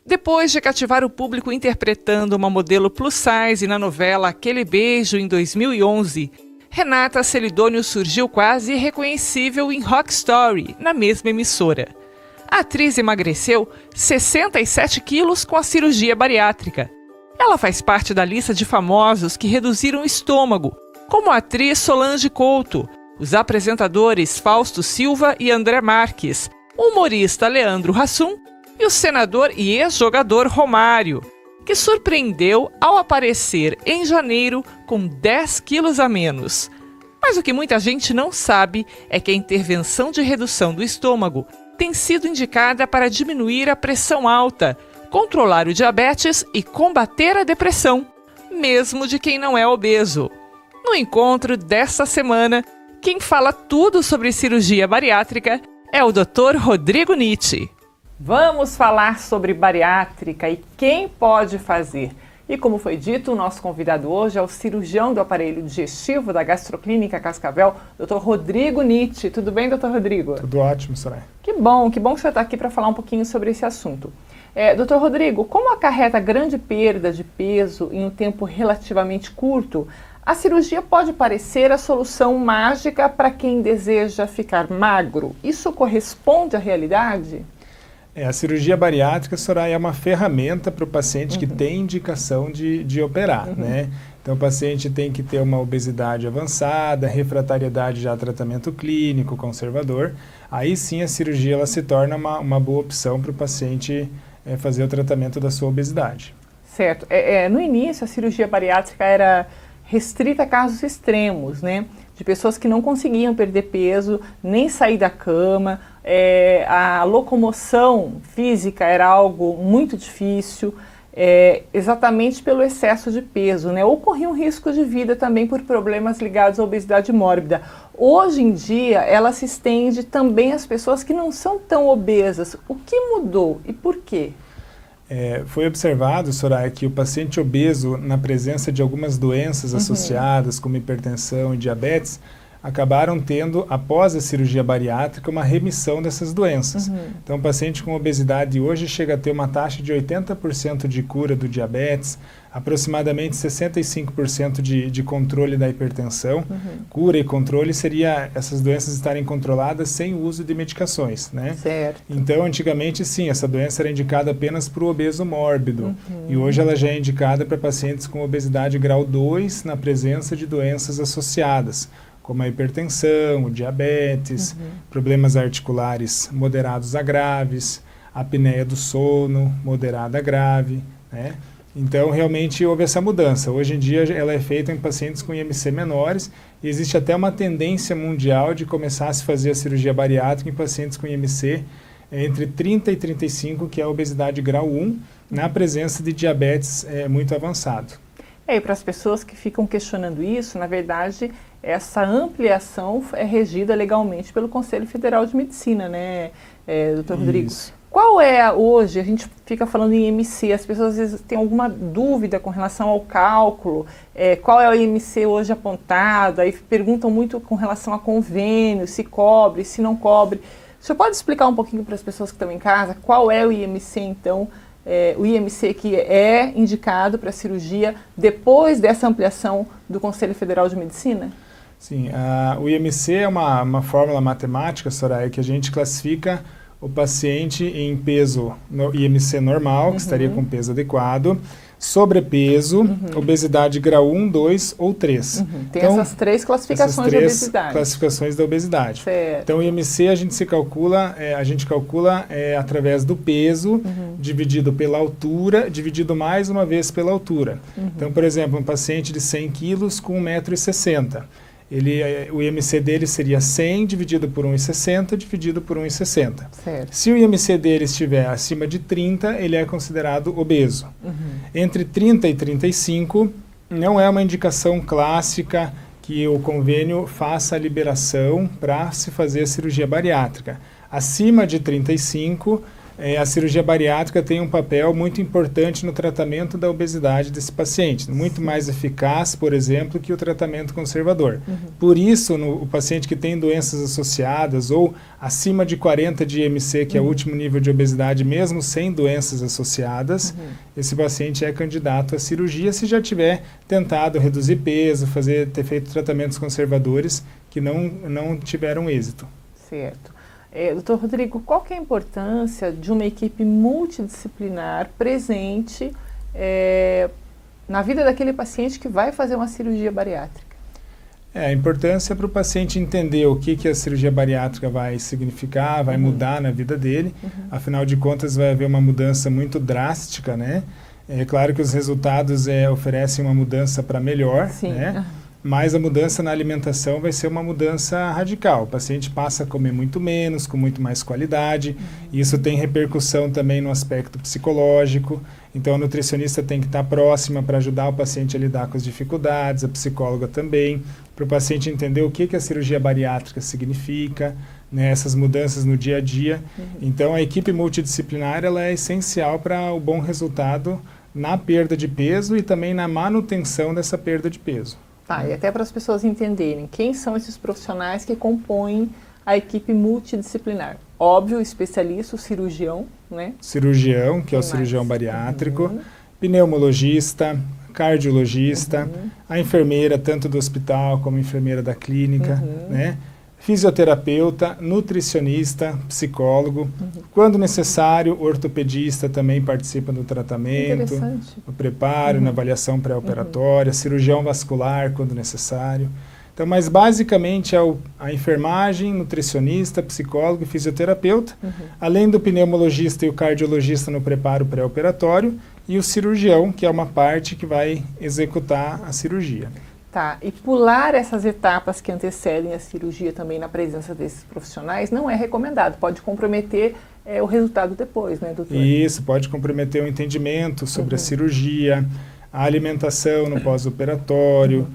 Depois de cativar o público interpretando uma modelo plus size na novela Aquele Beijo, em 2011, Renata Celidônio surgiu quase irreconhecível em Rock Story, na mesma emissora. A atriz emagreceu 67 quilos com a cirurgia bariátrica. Ela faz parte da lista de famosos que reduziram o estômago, como a atriz Solange Couto, os apresentadores Fausto Silva e André Marques, o humorista Leandro Hassum e o senador e ex-jogador Romário, que surpreendeu ao aparecer em janeiro com 10 quilos a menos. Mas o que muita gente não sabe é que a intervenção de redução do estômago tem sido indicada para diminuir a pressão alta, controlar o diabetes e combater a depressão, mesmo de quem não é obeso. No encontro desta semana, quem fala tudo sobre cirurgia bariátrica é o Dr. Rodrigo Nitti. Vamos falar sobre bariátrica e quem pode fazer. E como foi dito, o nosso convidado hoje é o cirurgião do aparelho digestivo da Gastroclínica Cascavel, Dr. Rodrigo Nitti. Tudo bem, Dr. Rodrigo? Tudo ótimo, Soraya. Que bom que o senhor está aqui para falar um pouquinho sobre esse assunto. Dr. Rodrigo, como acarreta grande perda de peso em um tempo relativamente curto, a cirurgia pode parecer a solução mágica para quem deseja ficar magro. Isso corresponde à realidade? A cirurgia bariátrica, Soraya, é uma ferramenta para o paciente que tem indicação de operar, né? Então o paciente tem que ter uma obesidade avançada, refratariedade já a tratamento clínico, conservador. Aí sim a cirurgia ela se torna uma boa opção para o paciente fazer o tratamento da sua obesidade. Certo. No início a cirurgia bariátrica era restrita a casos extremos, né? De pessoas que não conseguiam perder peso, nem sair da cama, a locomoção física era algo muito difícil, exatamente pelo excesso de peso, né? Ocorria um risco de vida também por problemas ligados à obesidade mórbida. Hoje em dia, ela se estende também às pessoas que não são tão obesas. O que mudou e por quê? Foi observado, Soraya, que o paciente obeso, na presença de algumas doenças associadas, como hipertensão e diabetes, acabaram tendo, após a cirurgia bariátrica, uma remissão dessas doenças. Então, o paciente com obesidade hoje chega a ter uma taxa de 80% de cura do diabetes, aproximadamente 65% de controle da hipertensão. Cura e controle seria essas doenças estarem controladas sem o uso de medicações, né? Certo. Então, antigamente, sim, essa doença era indicada apenas para o obeso mórbido. E hoje ela já é indicada para pacientes com obesidade grau 2 na presença de doenças associadas, como a hipertensão, o diabetes, problemas articulares moderados a graves, apneia do sono, moderada a grave, né? Então, realmente houve essa mudança. Hoje em dia, ela é feita em pacientes com IMC menores e existe até uma tendência mundial de começar a se fazer a cirurgia bariátrica em pacientes com IMC entre 30 e 35, que é a obesidade grau 1, na presença de diabetes muito avançado. E para as pessoas que ficam questionando isso, na verdade, essa ampliação é regida legalmente pelo Conselho Federal de Medicina, né, Dr. Rodrigo? Isso. Qual é hoje, a gente fica falando em IMC, as pessoas às vezes têm alguma dúvida com relação ao cálculo, qual é o IMC hoje apontado, aí perguntam muito com relação a convênio, se cobre, se não cobre. O senhor pode explicar um pouquinho para as pessoas que estão em casa qual é o IMC então, o IMC que é indicado para cirurgia depois dessa ampliação do Conselho Federal de Medicina? Sim, o IMC é uma fórmula matemática, Soraya, que a gente classifica o paciente em peso no IMC normal, que estaria com peso adequado, sobrepeso, obesidade grau 1, 2 ou 3. Tem então, essas três classificações de obesidade. Classificações da obesidade. Certo. Então, o IMC a gente calcula através do peso, dividido pela altura, dividido mais uma vez pela altura. Então, por exemplo, um paciente de 100 quilos com 1,60 m. O IMC dele seria 100 dividido por 1,60 dividido por 1,60. Certo. Se o IMC dele estiver acima de 30, ele é considerado obeso. Entre 30 e 35, não é uma indicação clássica que o convênio faça a liberação para se fazer a cirurgia bariátrica. Acima de 35, a cirurgia bariátrica tem um papel muito importante no tratamento da obesidade desse paciente, muito mais eficaz, por exemplo, que o tratamento conservador. Por isso, o paciente que tem doenças associadas ou acima de 40 de IMC, que é o último nível de obesidade, mesmo sem doenças associadas, esse paciente é candidato à cirurgia se já tiver tentado reduzir peso, ter feito tratamentos conservadores que não tiveram êxito. Certo. Doutor Rodrigo, qual que é a importância de uma equipe multidisciplinar presente na vida daquele paciente que vai fazer uma cirurgia bariátrica? A importância é para o paciente entender o que a cirurgia bariátrica vai significar, vai mudar na vida dele. Afinal de contas, vai haver uma mudança muito drástica, né? É claro que os resultados oferecem uma mudança para melhor, né? Mas a mudança na alimentação vai ser uma mudança radical. O paciente passa a comer muito menos, com muito mais qualidade. Isso tem repercussão também no aspecto psicológico. Então, a nutricionista tem que estar próxima para ajudar o paciente a lidar com as dificuldades, a psicóloga também, para o paciente entender o que a cirurgia bariátrica significa, né, essas mudanças no dia a dia. Então, a equipe multidisciplinar ela é essencial para o bom resultado na perda de peso e também na manutenção dessa perda de peso. E até para as pessoas entenderem quem são esses profissionais que compõem a equipe multidisciplinar. Óbvio, o especialista, o cirurgião, né? Cirurgião, que é o cirurgião bariátrico, pneumologista, cardiologista, a enfermeira, tanto do hospital como a enfermeira da clínica, né? Fisioterapeuta, nutricionista, psicólogo, quando necessário, ortopedista também participa do tratamento, no preparo, na avaliação pré-operatória, cirurgião vascular quando necessário. Então, mas basicamente é a enfermagem, nutricionista, psicólogo e fisioterapeuta, além do pneumologista e o cardiologista no preparo pré-operatório e o cirurgião, que é uma parte que vai executar a cirurgia. E pular essas etapas que antecedem a cirurgia também na presença desses profissionais não é recomendado, pode comprometer o resultado depois, né, doutor? Isso, pode comprometer o entendimento sobre a cirurgia, a alimentação no pós-operatório,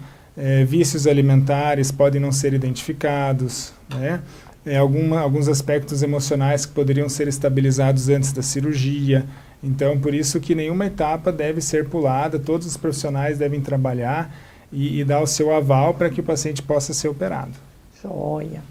vícios alimentares podem não ser identificados, né? Alguns aspectos emocionais que poderiam ser estabilizados antes da cirurgia. Então, por isso que nenhuma etapa deve ser pulada, todos os profissionais devem trabalhar e dar o seu aval para que o paciente possa ser operado. Joia!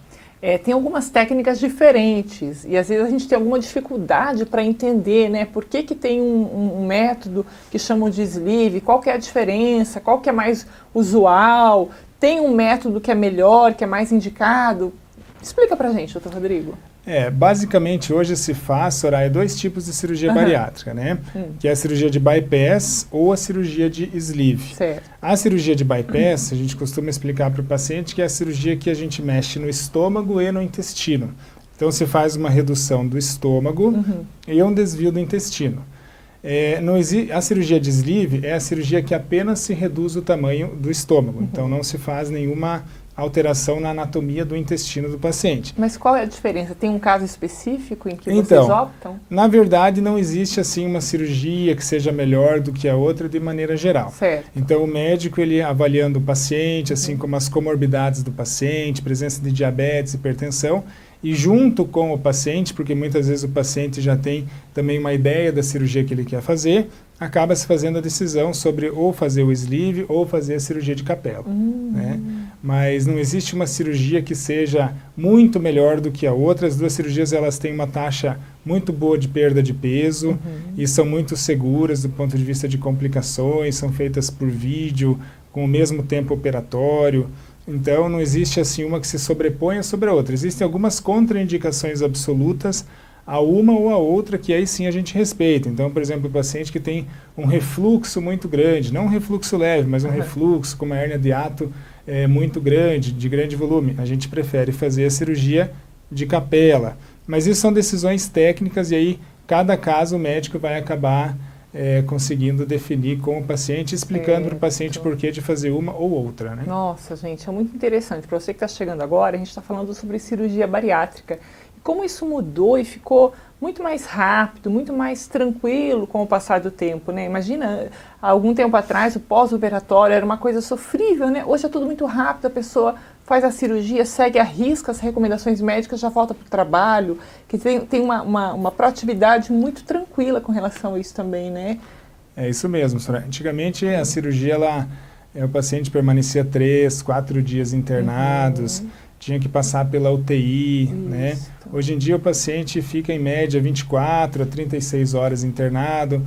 Tem algumas técnicas diferentes e às vezes a gente tem alguma dificuldade para entender, né? Por que tem um método que chamam de sleeve, qual que é a diferença, qual que é mais usual, tem um método que é melhor, que é mais indicado? Explica pra gente, doutor Rodrigo. Basicamente hoje se faz, Soraya, dois tipos de cirurgia bariátrica, né? Que é a cirurgia de bypass ou a cirurgia de sleeve. Certo. A cirurgia de bypass, a gente costuma explicar para o paciente que é a cirurgia que a gente mexe no estômago e no intestino. Então se faz uma redução do estômago e um desvio do intestino. A cirurgia de sleeve é a cirurgia que apenas se reduz o tamanho do estômago, então não se faz nenhuma alteração na anatomia do intestino do paciente. Mas qual é a diferença? Tem um caso específico em que vocês optam? Na verdade, não existe assim uma cirurgia que seja melhor do que a outra de maneira geral. Certo. Então, o médico, ele avaliando o paciente, assim como as comorbidades do paciente, presença de diabetes, hipertensão, e junto com o paciente, porque muitas vezes o paciente já tem também uma ideia da cirurgia que ele quer fazer, acaba se fazendo a decisão sobre ou fazer o sleeve ou fazer a cirurgia de capela. Né? Mas não existe uma cirurgia que seja muito melhor do que a outra. As duas cirurgias elas têm uma taxa muito boa de perda de peso e são muito seguras do ponto de vista de complicações, são feitas por vídeo, com o mesmo tempo operatório. Então, não existe assim uma que se sobreponha sobre a outra. Existem algumas contraindicações absolutas a uma ou a outra que aí sim a gente respeita. Então, por exemplo, o paciente que tem um refluxo muito grande, não um refluxo leve, mas um refluxo com uma hérnia de hiato muito grande, de grande volume, a gente prefere fazer a cirurgia de capela. Mas isso são decisões técnicas e aí cada caso o médico vai acabar conseguindo definir com o paciente, explicando para o paciente por que de fazer uma ou outra. Né? Nossa, gente, é muito interessante. Para você que está chegando agora, a gente está falando sobre cirurgia bariátrica. Como isso mudou e ficou muito mais rápido, muito mais tranquilo com o passar do tempo, né? Imagina, há algum tempo atrás, o pós-operatório era uma coisa sofrível, né? Hoje é tudo muito rápido, a pessoa faz a cirurgia, segue à risca as recomendações médicas, já volta para o trabalho, que tem uma proatividade muito tranquila com relação a isso também, né? É isso mesmo, senhora. Antigamente a cirurgia, o paciente permanecia 3, 4 dias internados, tinha que passar pela UTI, né? Hoje em dia o paciente fica em média 24 a 36 horas internado,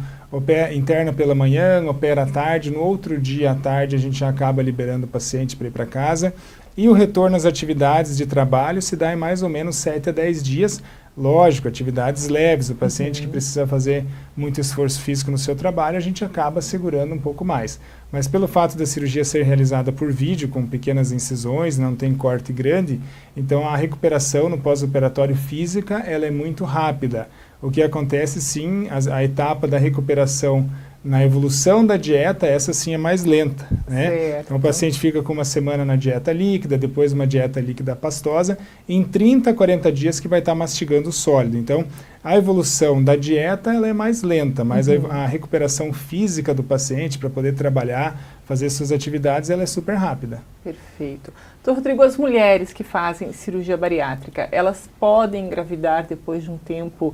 interna pela manhã, opera à tarde, no outro dia à tarde a gente já acaba liberando o paciente para ir para casa. E o retorno às atividades de trabalho se dá em mais ou menos 7 a 10 dias. Lógico, atividades leves, o paciente que precisa fazer muito esforço físico no seu trabalho, a gente acaba segurando um pouco mais. Mas pelo fato da cirurgia ser realizada por vídeo, com pequenas incisões, não tem corte grande, então a recuperação no pós-operatório física, ela é muito rápida. O que acontece sim, a etapa da recuperação na evolução da dieta, essa sim é mais lenta, né? Então o paciente fica com uma semana na dieta líquida, depois uma dieta líquida pastosa, em 30 a 40 dias que vai estar mastigando o sólido. Então a evolução da dieta ela é mais lenta, mas a recuperação física do paciente para poder trabalhar, fazer suas atividades, ela é super rápida. Perfeito. Doutor Rodrigo, as mulheres que fazem cirurgia bariátrica, elas podem engravidar depois de um tempo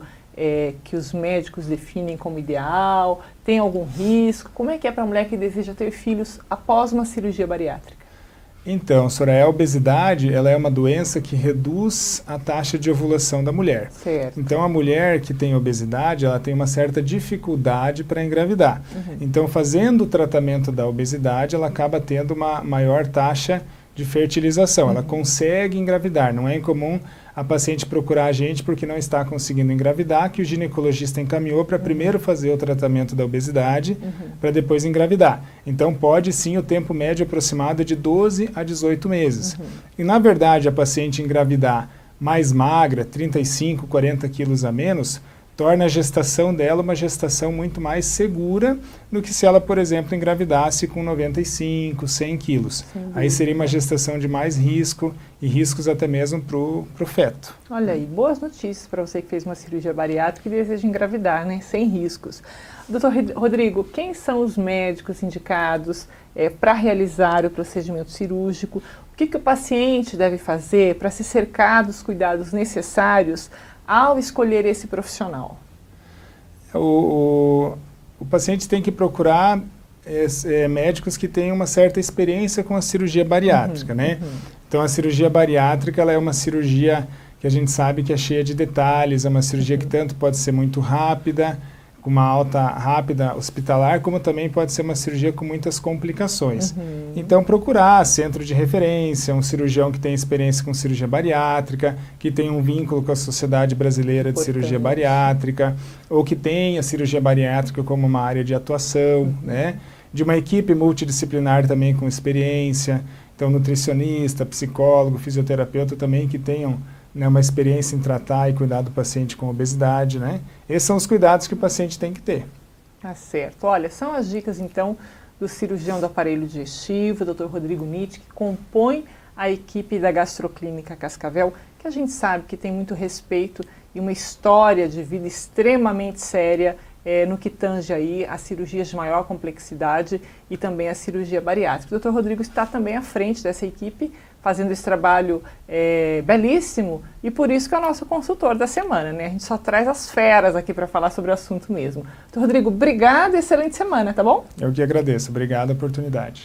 que os médicos definem como ideal? Tem algum risco? Como é que é para a mulher que deseja ter filhos após uma cirurgia bariátrica? Então, Soraya, a obesidade ela é uma doença que reduz a taxa de ovulação da mulher. Certo. Então, a mulher que tem obesidade, ela tem uma certa dificuldade para engravidar. Então, fazendo o tratamento da obesidade, ela acaba tendo uma maior taxa de fertilização. Ela consegue engravidar. Não é incomum a paciente procurar a gente porque não está conseguindo engravidar, que o ginecologista encaminhou para primeiro fazer o tratamento da obesidade, para depois engravidar. Então pode sim, o tempo médio aproximado é de 12 a 18 meses. E na verdade a paciente engravidar mais magra, 35, 40 quilos a menos, torna a gestação dela uma gestação muito mais segura do que se ela, por exemplo, engravidasse com 95, 100 quilos. Aí seria uma gestação de mais risco e riscos até mesmo para o feto. Olha aí, boas notícias para você que fez uma cirurgia bariátrica e deseja engravidar, né? Sem riscos. Doutor Rodrigo, quem são os médicos indicados para realizar o procedimento cirúrgico? O que o paciente deve fazer para se cercar dos cuidados necessários ao escolher esse profissional? O paciente tem que procurar médicos que tenham uma certa experiência com a cirurgia bariátrica, né? Então a cirurgia bariátrica ela é uma cirurgia que a gente sabe que é cheia de detalhes, é uma cirurgia que tanto pode ser muito rápida, com uma alta rápida hospitalar, como também pode ser uma cirurgia com muitas complicações. Então procurar centro de referência, um cirurgião que tem experiência com cirurgia bariátrica, que tem um vínculo com a Sociedade Brasileira de Cirurgia Bariátrica, ou que tenha a cirurgia bariátrica como uma área de atuação, né? De uma equipe multidisciplinar também com experiência, então nutricionista, psicólogo, fisioterapeuta também que tenham uma experiência em tratar e cuidar do paciente com obesidade, né? Esses são os cuidados que o paciente tem que ter. Tá certo. Olha, são as dicas, então, do cirurgião do aparelho digestivo, Dr. Rodrigo Nitti, que compõe a equipe da Gastroclínica Cascavel, que a gente sabe que tem muito respeito e uma história de vida extremamente séria no que tange aí as cirurgias de maior complexidade e também a cirurgia bariátrica. O Dr. Rodrigo está também à frente dessa equipe, fazendo esse trabalho belíssimo, e por isso que é o nosso consultor da semana, né? A gente só traz as feras aqui para falar sobre o assunto mesmo. Dr. Rodrigo, obrigado e excelente semana, tá bom? Eu que agradeço. Obrigado a oportunidade.